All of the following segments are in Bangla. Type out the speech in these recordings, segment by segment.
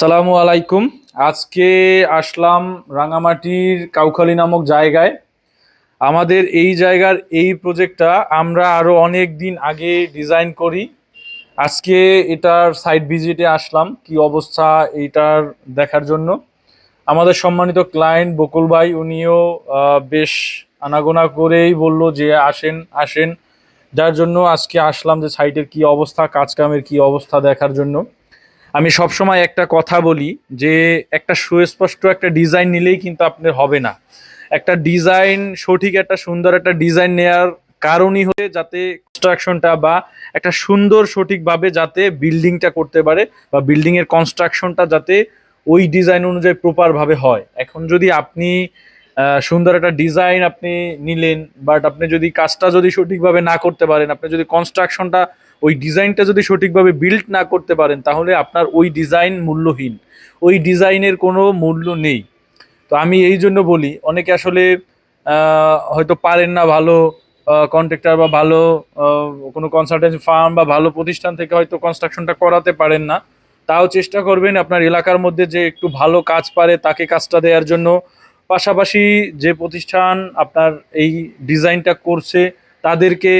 আসসালামু আলাইকুম। আজকে আসলাম রাঙামাটির কাউখালী নামক জায়গায়। আমাদের এই জায়গার এই প্রজেক্টটা আমরা আরো অনেক দিন আগে ডিজাইন করি। আজকে এটার সাইট ভিজিটে আসলাম, কি অবস্থা এইটার দেখার জন্য। আমাদের সম্মানিত ক্লায়েন্ট বকুল ভাই উনিও বেশ আনাগোনা করেই বলল যে আসেন আসেন, যার জন্য আজকে আসলাম যে সাইটের কি অবস্থা, কাজ কামের কি অবস্থা দেখার জন্য। আমি সবসময় একটা কথা বলি যে একটা সুস্পষ্ট একটা ডিজাইন নিলেই কিন্তু আপনার হবে না। একটা ডিজাইন, সঠিক একটা সুন্দর একটা ডিজাইন নেয়ার কারণই হচ্ছে যাতে কনস্ট্রাকশনটা বা একটা সুন্দর সঠিকভাবে যাতে বিল্ডিংটা করতে পারে বা বিল্ডিং এর কনস্ট্রাকশনটা যাতে ওই ডিজাইন অনুযায়ী প্রপার ভাবে হয়। এখন যদি আপনি সুন্দর একটা ডিজাইন আপনি নিলেন, বাট আপনি যদি কাজটা যদি সঠিকভাবে না করতে পারেন, আপনি যদি কনস্ট্রাকশনটা ওই ডিজাইনটা যদি সঠিকভাবে বিল্ড না করতে পারেন, তাহলে আপনার ওই ডিজাইন মূল্যহীন, ওই ডিজাইনের কোনো মূল্য নেই। তো আমি এই জন্য বলি, অনেকে আসলে হয়তো পারেন না ভালো কন্ট্রাক্টর বা ভালো কোনো কনসালটেন্সি ফার্ম বা ভালো প্রতিষ্ঠান থেকে হয়তো কনস্ট্রাকশনটা করাতে পারেন না, তাও চেষ্টা করবেন আপনার এলাকার মধ্যে যে একটু ভালো কাজ পারে তাকে কাজটা দেওয়ার জন্য। পাশাপাশি যে প্রতিষ্ঠান আপনার এই ডিজাইনটা করছে তাদেরকে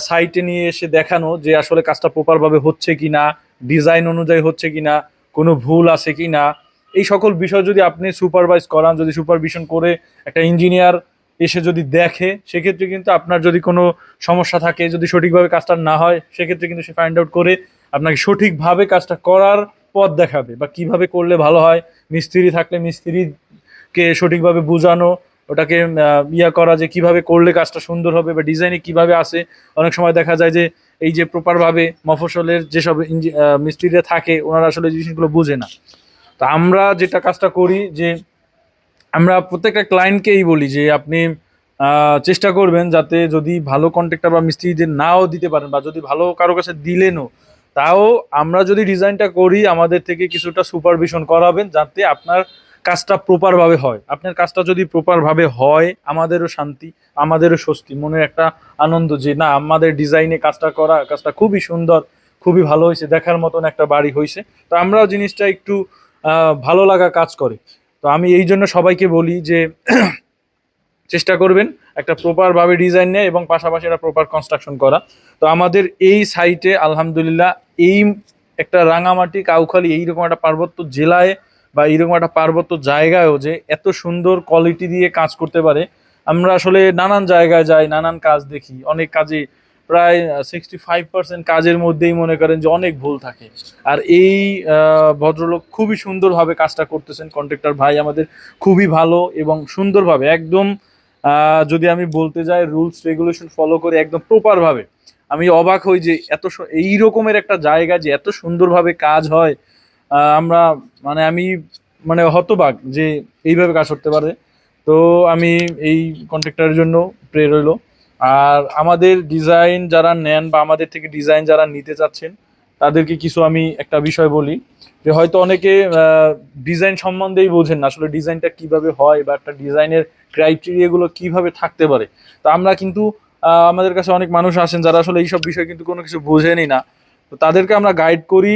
সাইটে নিয়ে এসে দেখানো যে আসলে কাজটা প্রপারভাবে হচ্ছে কি না, ডিজাইন অনুযায়ী হচ্ছে কি না, কোনো ভুল আছে কি না। এই সকল বিষয় যদি আপনি সুপারভাইজ করান, যদি সুপারভিশন করে একটা ইঞ্জিনিয়ার এসে যদি দেখে, সেক্ষেত্রে কিন্তু আপনার যদি কোনো সমস্যা থাকে, যদি সঠিকভাবে কাজটা না হয়, সেক্ষেত্রে কিন্তু সে ফাইন্ড আউট করে আপনাকে সঠিকভাবে কাজটা করার পথ দেখাবে বা কিভাবে করলে ভালো হয়। মিস্ত্রি থাকলে মিস্ত্রিকে সঠিকভাবে বোঝানো, ওটাকে করা যে কিভাবে করলে কাজটা সুন্দর হবে বা ডিজাইনে কিভাবে আসে। অনেক সময় দেখা যায় যে এই যে প্রপারভাবে মফস্বলের যেসব মিস্ত্রিরা থাকে ওনারা আসলে জিনিসগুলো বুঝে না। তো আমরা যেটা কাজটা করি যে আমরা প্রত্যেকটা ক্লায়েন্টকেই বলি যে আপনি চেষ্টা করবেন যাতে যদি ভালো কন্ট্রাক্টর বা মিস্ত্রি যে নাও দিতে পারেন বা যদি ভালো কারো কাছে দিলেনও, তাও আমরা যদি ডিজাইনটা করি আমাদের থেকে কিছুটা সুপারভিশন করাবেন যাতে আপনার কাজটা প্রপারভাবে হয়। আপনার কাজটা যদি প্রপারভাবে হয় আমাদেরও শান্তি, আমাদেরও স্বস্তি, মনের একটা আনন্দ যে না আমাদের ডিজাইনে কাজটা করা, কাজটা খুবই সুন্দর, খুবই ভালো হয়েছে, দেখার মতন একটা বাড়ি হয়েছে। তো আমরাও জিনিসটা একটু ভালো লাগা কাজ করে। তো আমি এই জন্য সবাইকে বলি যে চেষ্টা করবেন একটা প্রপার ভাবে ডিজাইন নেয় এবং পাশাপাশি একটা প্রপার কনস্ট্রাকশন করা। তো আমাদের এই সাইটে আলহামদুলিল্লাহ এই একটা রাঙামাটি কাউখালী এইরকম একটা পার্বত্য জেলায় বা এইরকম একটা পার্বত্য জায়গায়ও যে এত সুন্দর কোয়ালিটি দিয়ে কাজ করতে পারে। আমরা আসলে নানান জায়গায় যাই, নানান কাজ দেখি, অনেক কাজে প্রায় 65% কাজের মধ্যেই মনে করেন যে অনেক ভুল থাকে। আর এই ভদ্রলোক খুবই সুন্দরভাবে কাজটা করতেছেন, কন্ট্রাক্টর ভাই আমাদের খুবই ভালো এবং সুন্দরভাবে একদম যদি আমি বলতে যাই রুলস রেগুলেশন ফলো করে একদম প্রপার ভাবে, আমি অবাক হই যে এই রকমের একটা জায়গা যে এত সুন্দরভাবে কাজ হয়। আমরা আমি হতবাক যে এইভাবে কাজ করতে পারে। তো আমি এই কন্ট্রাক্টরের জন্য প্রে রইল। আর আমাদের ডিজাইন যারা নেন বা আমাদের থেকে ডিজাইন যারা নিতে চাচ্ছেন তাদেরকে কিছু আমি একটা বিষয় বলি যে হয়তো অনেকে ডিজাইন সম্বন্ধেই বোঝেন না আসলে ডিজাইনটা কিভাবে হয় বা একটা ডিজাইনের ক্রাইটেরিয়াগুলো কিভাবে থাকতে পারে। তো আমরা কিন্তু আমাদের কাছে অনেক মানুষ আসেন যারা আসলে এইসব বিষয় কিন্তু কোনো কিছু বোঝেনই না। তো তাদেরকে আমরা গাইড করি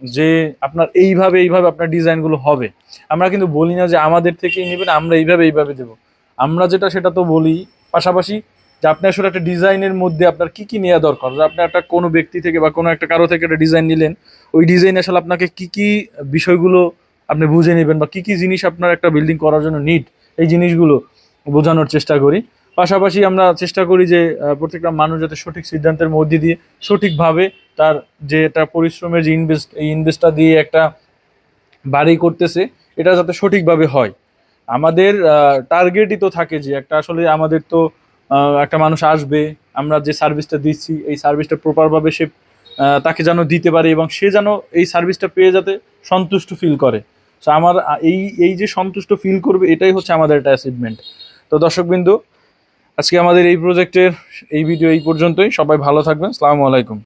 যে আপনার এইভাবে এইভাবে আপনার ডিজাইনগুলো হবে। আমরা কিন্তু বলি না যে আমাদের থেকেই নেবেন, আমরা এইভাবে এইভাবে দেবো। আমরা যেটা সেটা তো বলি। পাশাপাশি যে আপনি আসলে একটা ডিজাইনের মধ্যে আপনার কি কি নেওয়া দরকার, যে আপনি একটা কোনো ব্যক্তি থেকে বা কোনো একটা কারো থেকে একটা ডিজাইন নিলেন, ওই ডিজাইন আসলে আপনাকে কি কি বিষয়গুলো আপনি বুঝে নেবেন বা কি কি জিনিস আপনার একটা বিল্ডিং করার জন্য নিড, এই জিনিসগুলো বোঝানোর চেষ্টা করি। পাশাপাশি আমরা চেষ্টা করি যে প্রত্যেকটা মানুষ যাতে সঠিক সিদ্ধান্তের মধ্যে দিয়ে সঠিকভাবে তার যে একটা পরিশ্রমের যে এই ইনভেস্টটা দিয়ে একটা বাড়ি করতেছে এটা যাতে সঠিকভাবে হয়। আমাদের টার্গেটই তো থাকে যে একটা আসলে আমাদের তো একটা মানুষ আসবে, আমরা যে সার্ভিসটা দিচ্ছি এই সার্ভিসটা প্রপারভাবে সে তাকে যেন দিতে পারে এবং সে যেন এই সার্ভিসটা পেয়ে যাতে সন্তুষ্ট ফিল করে। তো আমার এই এই যে সন্তুষ্ট ফিল করবে এটাই হচ্ছে আমাদের একটা অ্যাচিভমেন্ট। তো দর্শকবৃন্দ, আজকে আমাদের এই প্রজেক্টের এই ভিডিও এই পর্যন্তই। সবাই ভালো থাকবেন। আসসালামু আলাইকুম।